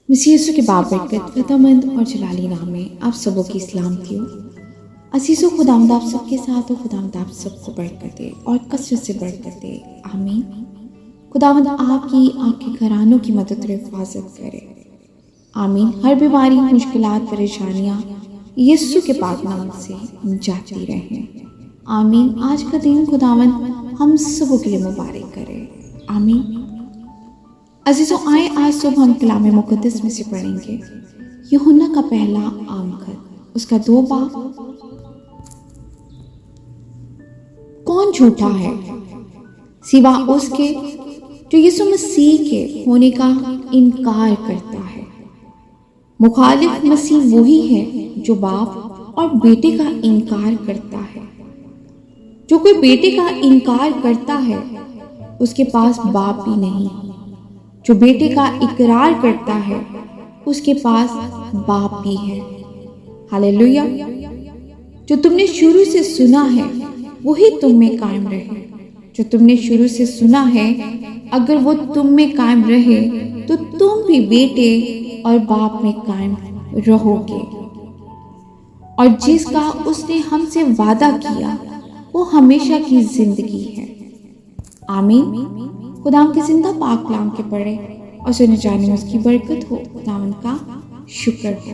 मसीह यीशु के बाबरकत फ़िदामंद और जलाली नाम में आप सबों की सलामती हो। असीसो खुदावंद आप सबके साथ हो। खुदावंद आप सबको बरकत दे और कसरत से बरकत दे। आमीन। खुदावंद आपके घरानों की मदद और हिफाजत करे। आमीन। हर बीमारी, मुश्किलात, परेशानियाँ यीशु के पाक नाम से जाती रहें। आमीन। आज का दिन खुदावंद हम सबों के लिए मुबारक करे। आमीन। अजीजों, आए आज सुबह हम कलाम मुक़द्दस में से पढ़ेंगे यूहन्ना का पहला आम खत, उसका 2 बाब। कौन झूठा है सिवा उसके जो यीशु मसीह के होने का इनकार करता है। मुखालिफ मसीह वही है जो बाप और बेटे का इनकार करता है। जो कोई बेटे का इनकार करता है उसके पास बाप भी नहीं। जो बेटे का इकरार करता है उसके पास बाप भी है। हालेलुया। जो तुमने शुरू से सुना है वही तुम में कायम रहे। जो तुमने शुरू से सुना है अगर वो तुम में कायम रहे तो तुम भी बेटे और बाप में कायम रहोगे। और जिसका उसने हमसे वादा किया वो हमेशा की जिंदगी है। आमीन। खुदाम के जिंदा पाक कलाम के पढ़े और सुने जाने में उसकी बरकत हो। खुदावंद का शुक्र हो।